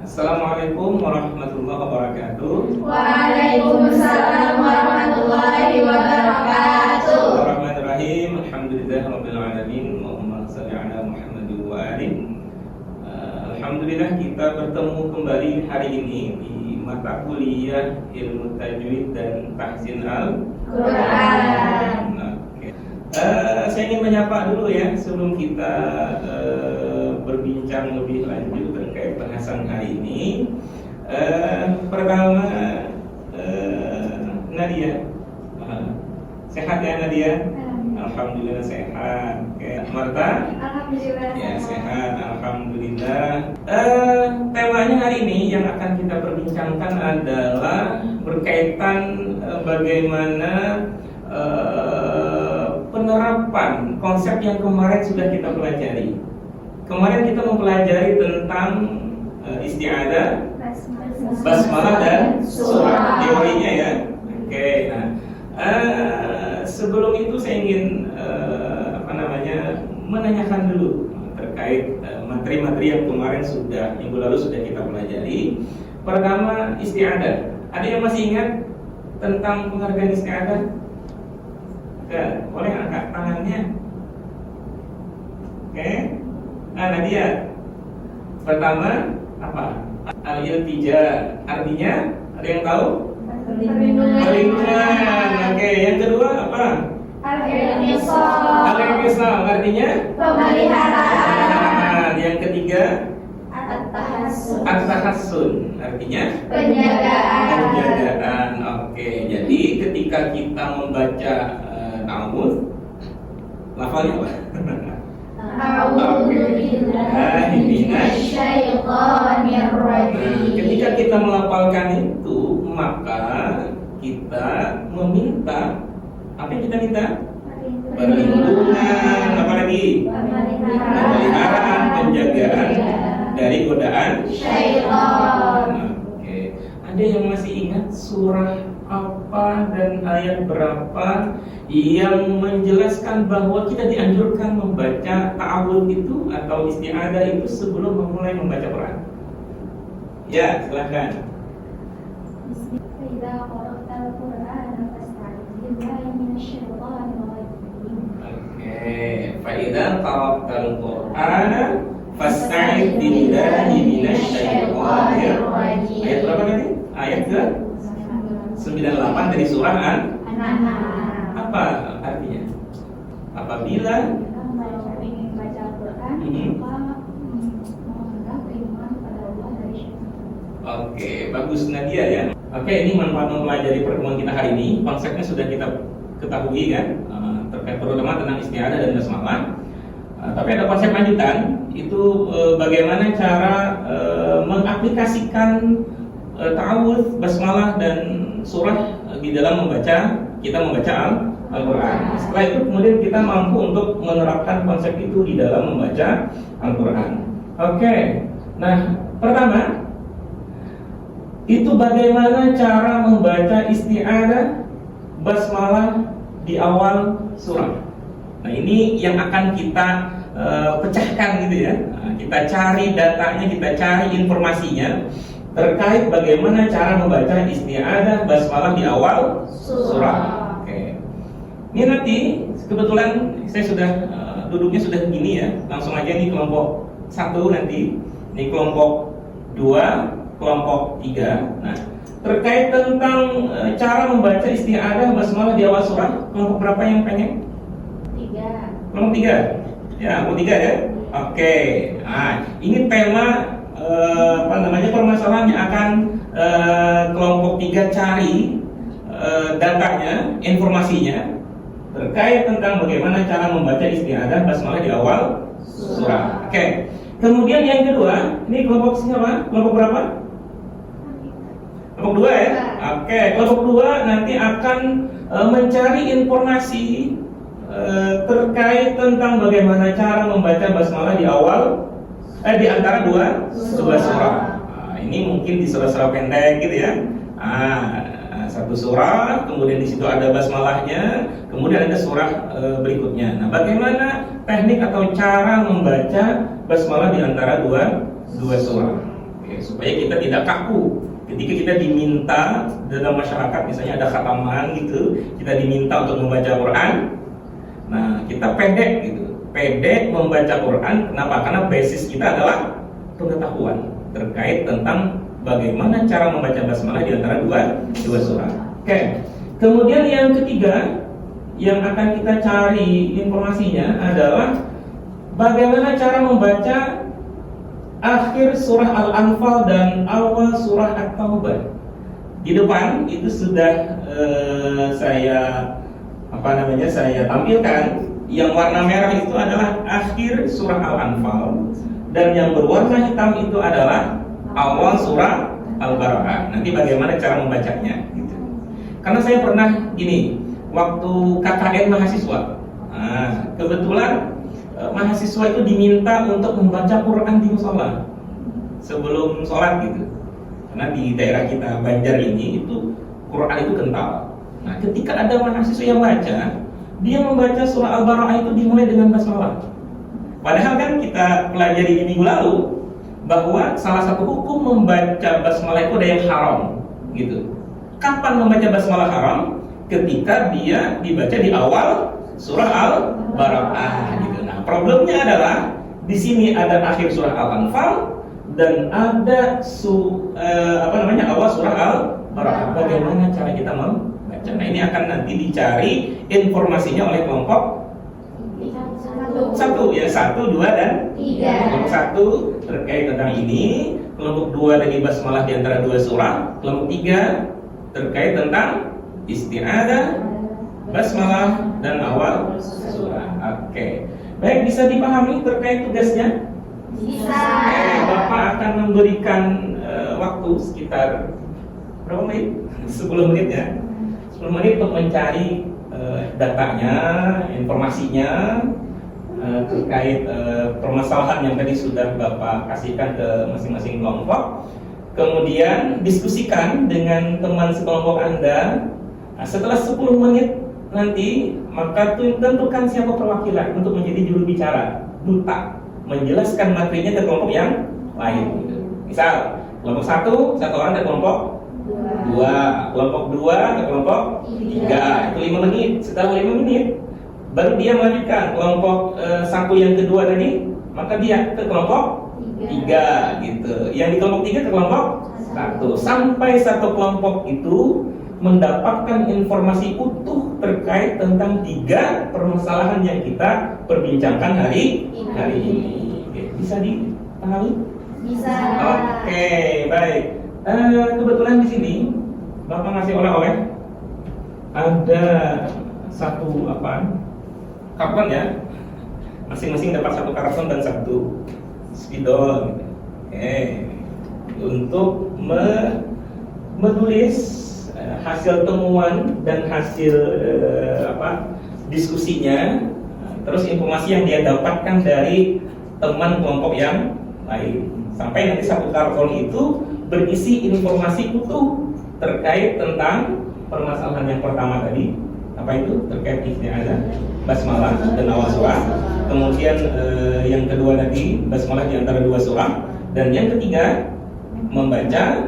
Assalamualaikum warahmatullahi wabarakatuh. Waalaikumsalam warahmatullahi wabarakatuh. Bismillahirrahmanirrahim. Alhamdulillahirabbil alamin. Allahumma shalli ala Muhammad wa ali. Alhamdulillah kita bertemu kembali hari ini di mata kuliah Ilmu Tajwid dan Tahsin Al-Quran. Saya ingin menyapa dulu ya sebelum kita berbincang lebih lanjut terkait bahasan hari ini. Pertama, Nadia, sehat ya Nadia? Alhamdulillah sehat. Oke, Marta? Alhamdulillah Ya sehat, alhamdulillah. Temanya hari ini yang akan kita perbincangkan adalah berkaitan bagaimana penerapan konsep yang kemarin sudah kita pelajari. Kemarin kita mempelajari tentang isti'adzah, basmalah dan surah, teorinya ya. Oke, nah sebelum itu saya ingin menanyakan dulu terkait materi-materi yang kemarin minggu lalu sudah kita pelajari. Pertama, isti'adzah. Ada yang masih ingat tentang pengertian isti'adzah? Boleh angkat tangannya. Oke. Nah, Nadia. Pertama apa? Al-iltija. Artinya ada yang tahu? Perlindungan. Oke, yang kedua apa? Al-Inqisam. Al-Inqisam artinya pemeliharaan. Yang ketiga At-tahassun. At-tahassun artinya penjagaan. Oke, jadi ketika kita membaca ta'awudz, lafalnya apa? A'udzubillahi minasyaitonir rajim. Ketika kita melafalkan itu, maka kita meminta apa yang kita minta? Perlindungan, apa lagi? Pemeliharaan, penjagaan dari godaan syaitan. Oke. Ada yang masih ingat surah apa dan ayat berapa yang menjelaskan bahwa kita dianjurkan membaca ta'awudz itu atau isti'adzah itu sebelum memulai membaca Quran? Ya, silakan. Oke, fa idza qara'tal Qur'ana fasta'idz billahi minasyaitonir rajim. Ayat berapa tadi? Ayat ke 98 dari surah An-Nahl. Apa artinya? Apabila ingin baca Al-Quran, maka mohonlah perlindungan kepada Allah dari syaitan. Oke, bagus Nadia ya. Oke, ini manfaat mempelajari pertemuan kita hari ini. Konsepnya sudah kita ketahui kan, terkait terutama tentang isti'adzah dan basmalah. Tapi ada konsep lanjutan, itu bagaimana cara mengaplikasikan ta'awudz, basmalah dan surah di dalam membaca Al-Quran. Setelah itu kemudian kita mampu untuk menerapkan konsep itu di dalam membaca Al-Quran. Oke, nah pertama itu bagaimana cara membaca isti'adzah, basmalah di awal surah. Nah ini yang akan kita pecahkan gitu ya. Nah, kita cari datanya, kita cari informasinya terkait bagaimana cara membaca isti'adzah, basmalah di awal surah. Oke. Ini nanti kebetulan saya sudah duduknya sudah begini ya. Langsung aja nih kelompok 1 nanti, ini kelompok 2, kelompok 3. Nah, terkait tentang cara membaca isti'adzah, basmalah di awal surah, kelompok berapa yang pengen? 3. Kelompok 3. Ya, kelompok 3 ya. Oke. Nah, ini tema permasalahan yang akan kelompok 3 cari datanya, informasinya terkait tentang bagaimana cara membaca isti'adzah, basmalah di awal surah. Oke. Kemudian yang kedua, ini kelompok siapa? Kelompok berapa? Kelompok 2 ya? Oke, kelompok 2 nanti akan mencari informasi terkait tentang bagaimana cara membaca basmalah di awal di antara dua surah. Nah, ini mungkin di surah-surah pendek gitu ya. Satu surah, kemudian di situ ada basmalahnya, kemudian ada surah berikutnya. Nah, bagaimana teknik atau cara membaca basmalah di antara dua surah? Oke, supaya kita tidak kaku ketika kita diminta dalam masyarakat, misalnya ada khataman gitu, kita diminta untuk membaca Quran. Nah, kita pedek gitu, pedek membaca Quran. Kenapa? Karena basis kita adalah pengetahuan terkait tentang bagaimana cara membaca basmalah di antara dua surah. Oke. Kemudian yang ketiga yang akan kita cari informasinya adalah bagaimana cara membaca akhir surah Al-Anfal dan awal surah At-Taubah. Di depan itu sudah saya tampilkan. Yang warna merah itu adalah akhir surah Al-Anfal, dan yang berwarna hitam itu adalah awal surah Al-Baqarah. Nanti bagaimana cara membacanya gitu. Karena saya pernah gini, waktu KKN mahasiswa. Nah, kebetulan mahasiswa itu diminta untuk membaca Quran di mushola sebelum sholat gitu. Karena di daerah kita Banjar ini itu Quran itu kental. Nah, ketika ada mahasiswa yang baca, dia membaca surah Al-Baqarah itu dimulai dengan basmalah. Padahal kan kita pelajari di minggu lalu bahwa salah satu hukum membaca basmalah itu ada yang haram gitu. Kapan membaca basmalah haram? Ketika dia dibaca di awal surah Al-Baqarah gitu. Nah, problemnya adalah di sini ada akhir surah Al-Anfal dan ada awal surah Al-Baqarah. Bagaimana cara kita membaca? Nah, ini akan nanti dicari informasinya oleh kelompok satu, ya 1, 2, dan 3. Kelompok 1 terkait tentang ini, kelompok 2 dari basmalah di antara dua surah, kelompok 3 terkait tentang isti'adzah, basmalah, dan awal surah. Oke. Baik, bisa dipahami terkait tugasnya? Bisa. Bapak akan memberikan waktu sekitar berapa menit? 10 menit ya. 10 menit untuk mencari datanya, informasinya terkait permasalahan yang tadi sudah Bapak kasihkan ke masing-masing kelompok. Kemudian diskusikan dengan teman sekelompok Anda. Nah, setelah 10 menit nanti, maka tentukan siapa perwakilan untuk menjadi juru bicara, duta, menjelaskan materinya ke kelompok yang lain. Misal, kelompok 1 orang ke kelompok 2, kelompok 2 ke kelompok 3, itu 5 menit. Setelah 5 menit, baru dia melanjutkan kelompok 1 yang kedua tadi, maka dia ke kelompok 3 gitu. Yang di kelompok 3 ke kelompok 1, sampai satu kelompok itu mendapatkan informasi utuh terkait tentang 3 permasalahan yang kita perbincangkan hari ini. Oke, bisa dipahami? Bisa. Oke, baik. Kebetulan di sini Bapak ngasih oleh-oleh ada satu karton ya. Masing-masing dapat satu karton dan satu spidol. Oke. Untuk menulis hasil temuan dan hasil diskusinya, terus informasi yang dia dapatkan dari teman kelompok yang lain, sampai nanti satu karton itu berisi informasi utuh terkait tentang permasalahan yang pertama tadi, apa itu terkait isti'adzah, basmalah, dan awal surah. Kemudian yang kedua tadi basmalah di antara dua surah, dan yang ketiga membaca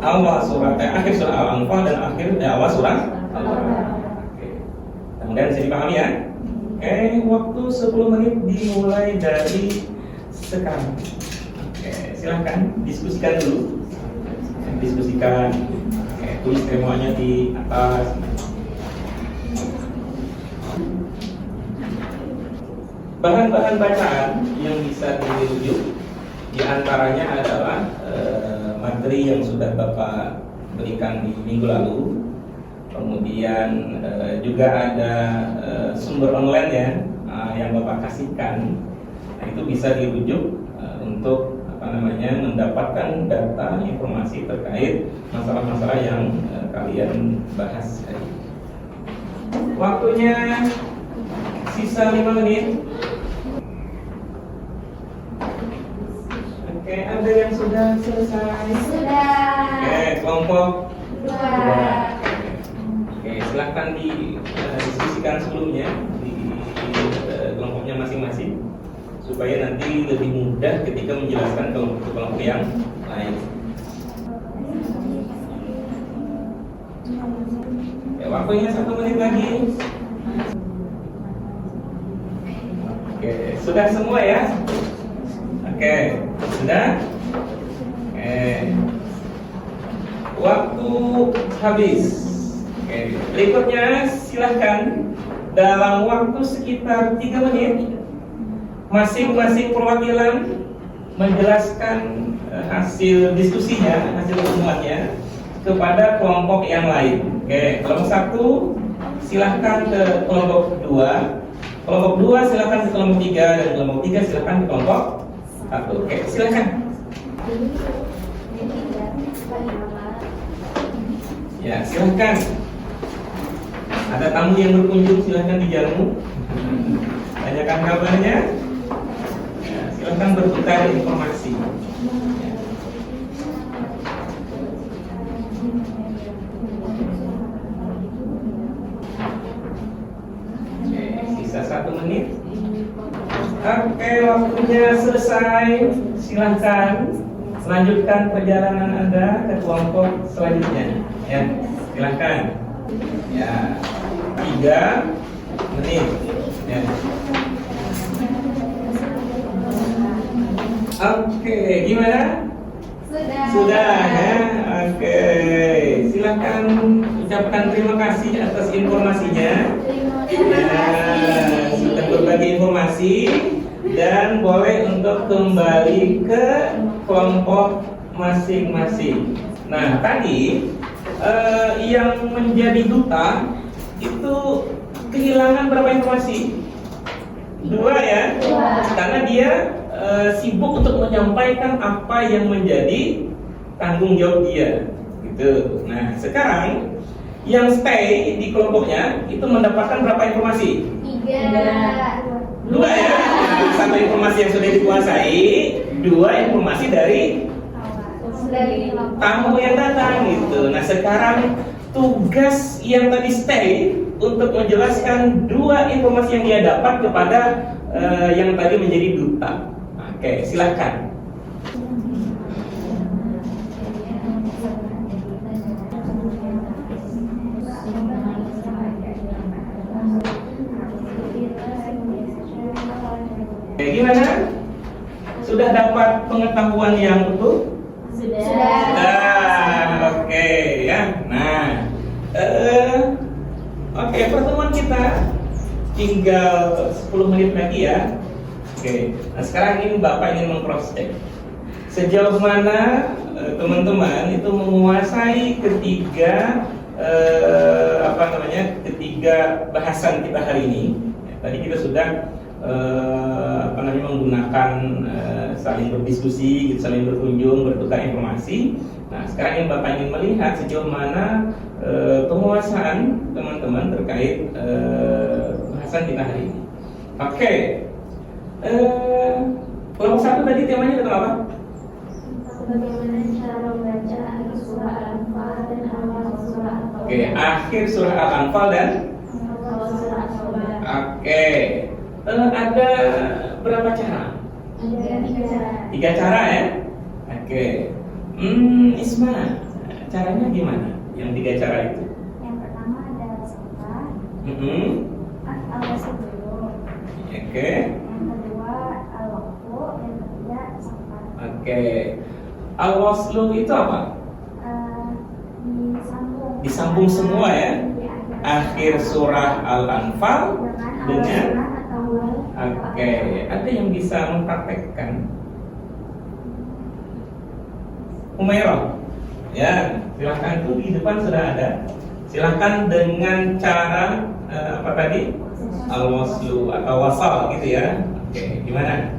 awal surah, akhir surah Al-Anfal dan awal surah Al-Baqarah. Oke. Kemudian bisa dipahami ya. Oke, waktu 10 menit dimulai dari sekarang. Oke, silahkan diskusikan dulu. Diskusikan. Oke, tulis temanya di atas. Bahan-bahan bacaan yang bisa dirujuk di antaranya adalah materi yang sudah Bapak berikan di minggu lalu. Kemudian juga ada sumber online ya yang Bapak kasihkan. Nah, itu bisa dirujuk untuk mendapatkan data informasi terkait masalah-masalah yang kalian bahas tadi. Waktunya sisa 5 menit. Oke, ada yang sudah selesai? Sudah. Oke, kelompok 2. Oke, silahkan didiskusikan sebelumnya di kelompoknya masing-masing. supaya nanti lebih mudah ketika menjelaskan kelompok yang lain. Ya, waktunya 1 menit lagi. Oke, sudah semua ya? Oke, sudah? Oke. Waktu habis. Oke, berikutnya silahkan dalam waktu sekitar 3 menit masing-masing perwakilan menjelaskan hasil diskusinya, hasil pertemuannya kepada kelompok yang lain. Oke, kelompok 1 silahkan ke kelompok 2, kelompok 2 silahkan ke kelompok 3, dan kelompok 3 silahkan ke kelompok 1. Oke, silahkan. Ya, silahkan. Ada tamu yang berkunjung, silahkan dijamu. Tanyakan kabarnya. Ya, silahkan bertukar informasi. Oke, sisa 1 menit. Oke, waktunya selesai. Silahkan lanjutkan perjalanan Anda ke kelompok selanjutnya. Ya, silahkan. Ya, 3 menit. Ya. Oke, gimana? Sudah ya. Oke, silahkan ucapkan terima kasih atas informasinya. Ya, sudah berbagi informasi dan boleh untuk kembali ke kelompok masing-masing. Nah, tadi yang menjadi duta itu kehilangan berapa informasi? 2 ya? 2. Karena dia sibuk untuk menyampaikan apa yang menjadi tanggung jawab dia, gitu. Nah, sekarang yang stay di kelompoknya itu mendapatkan berapa informasi? 2 ya? 1 informasi yang sudah dikuasai, 2 informasi dari tamu yang datang, gitu. Nah, sekarang tugas yang tadi stay untuk menjelaskan 2 informasi yang dia dapat kepada yang tadi menjadi duta. Oke, silakan. Oke, gimana? Sudah dapat pengetahuan yang betul? Sudah. Oke ya. Nah, oke, pertemuan kita tinggal 10 menit lagi ya. Oke. Nah, sekarang ini Bapak ingin meng-cross check sejauh mana teman-teman itu menguasai ketiga ketiga bahasan kita hari ini. Ya, tadi kita sudah menggunakan saling berdiskusi, saling berkunjung, bertukar informasi. Nah, sekarang yang Bapak ingin melihat sejauh mana penguasaan teman-teman terkait bahasan kita hari ini. Oke, kelompok 1 tadi temanya tentang apa? Bagaimana cara membaca akhir surah Al-Anfal dan awal surah At-Taubah. Oke, akhir surah Al-Anfal dan awal surah At-Taubah. Oke, ada berapa cara? Ada 3 cara. 3 cara ya? Oke. Isma, caranya gimana? Yang 3 cara itu? Yang pertama ada salat. Oke. Yang kedua al-waqfu, yang ketiga salat. Oke. Al-waslu itu apa? Disambung semua ya. Akhir surah Al-Anfal dengan Oke, ada yang bisa mempraktekkan? Umairah, ya, silahkan, itu di depan sudah ada. Silahkan dengan cara apa tadi? Al-waslu atau wasal gitu ya. Oke, gimana?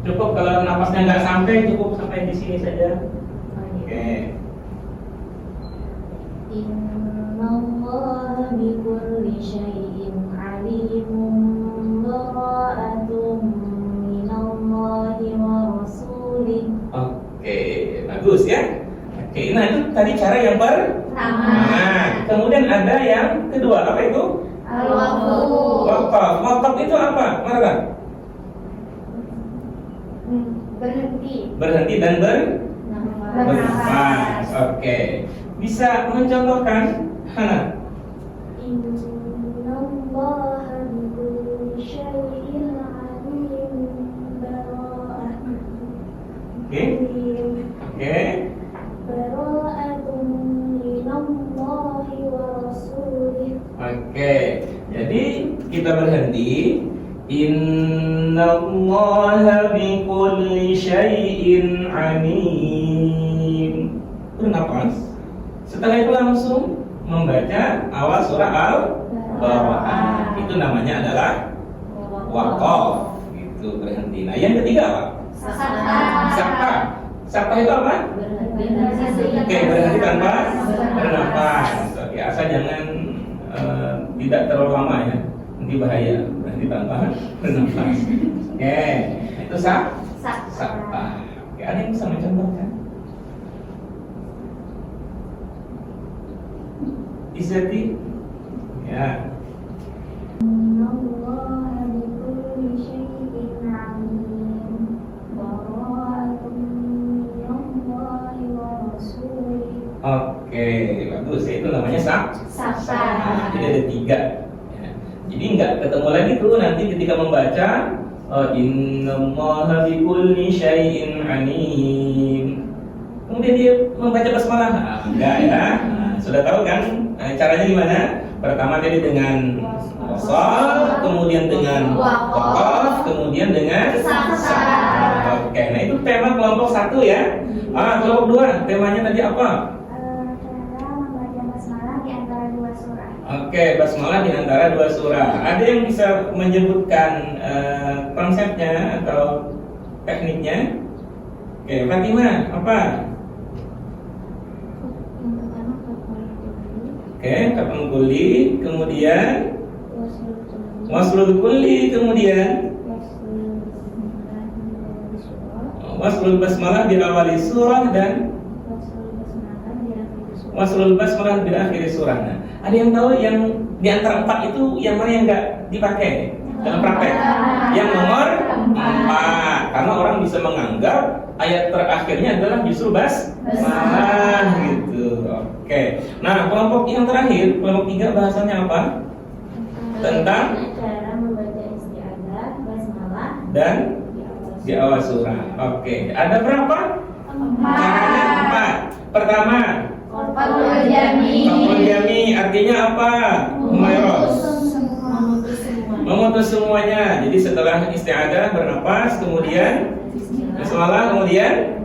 Cukup kalau napasnya nggak sampai, cukup sampai di sini saja. Oke. Innallaha bikulli syai'in alimun bara'atun minallahi wa rasulih. Oke, bagus ya. Oke, nah itu tadi cara yang pertama. Nah, kemudian ada yang kedua, apa itu? Al-waqfu. Wakaf. Wakaf itu apa? Marah? Berhenti dan bernafas. Oke. Bisa mencontohkan? Hana? Innallaha bikulli syai'in alim bara'ah. Oke. Oke. Bara'atun minallahi wa rasulih. Oke. Jadi kita berhenti. Innallaha bikulli syai'in alim. Bernafas. Setelah itu langsung membaca awal surah Al-Baqarah. Itu namanya adalah waqaf. Itu berhenti. Nah, yang ketiga apa? Sakta. Sakta itu apa? Oke, berhenti tanpa bernafas. Oke, asal jangan tidak terlalu lama ya. Nanti bahaya. Berhenti tanpa bernafas. Oke, itu sakta. Oke, ada yang bisa mencontohkan? Izati, ya. Innallaha bikulli syai'in alim. Bara'atun minallahi wa rasulih. Oke, bagus. Itu namanya Sakta. Jadi ada 3. Ya. Jadi nggak ketemu lagi tuh nanti ketika membaca Innallaha bikulli syai'in alim. Kemudian dia membaca basmalah. Nah, enggak ya. Nah, sudah tahu kan caranya gimana? Pertama tadi dengan wasal, kemudian dengan waqaf, kemudian dengan sakta. Oke, nah itu tema kelompok 1 ya. Kelompok 2, temanya tadi apa? Cara membaca basmalah di antara 2 surah. Oke, basmalah di antara 2 surah. Ada yang bisa menyebutkan konsepnya atau tekniknya? Oke, Fatimah, apa? Yang pertama kaful Oke, kaful kulli, kemudian waslul waslul kulli, kemudian waslul basmalah di awal surah dan waslul basmalah di akhir surah. Nah, ada yang tahu yang di antara 4 itu yang mana yang enggak dipakai dalam praktek? Yang nomor 4. Karena orang bisa menganggap ayat terakhirnya adalah justru basmalah gitu. Oke. Nah, kelompok yang terakhir, kelompok 3 bahasanya apa? Tentang cara membaca isti'adzah basmalah dan di awal surah. Oke. Ada berapa? 4. Pertama, Qaful jami. Qaful jami artinya apa? Humayros. Memutus semuanya. Jadi setelah isti'adzah bernapas, kemudian basmalah, kemudian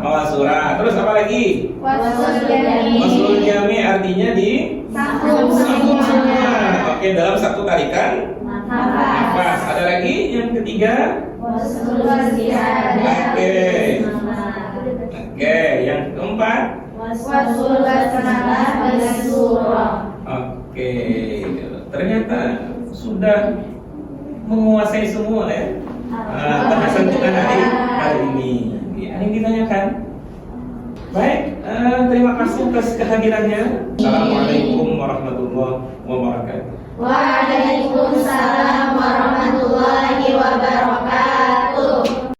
awal surah. Terus apa lagi? Waslul jami. Waslul jami artinya di Sambung semua. Oke, dalam satu tarikan nafas. nafas. Ada lagi yang ketiga? Waslul isti'adzah. Oke, yang keempat? Waslul basmalah bil surah. Oke, ternyata sudah menguasai semua ya bahasan kita hari ini. Ada yang ditanyakan? Baik, terima kasih atas kehadirannya. Assalamualaikum warahmatullahi wabarakatuh. Waalaikumsalam warahmatullahi wabarakatuh.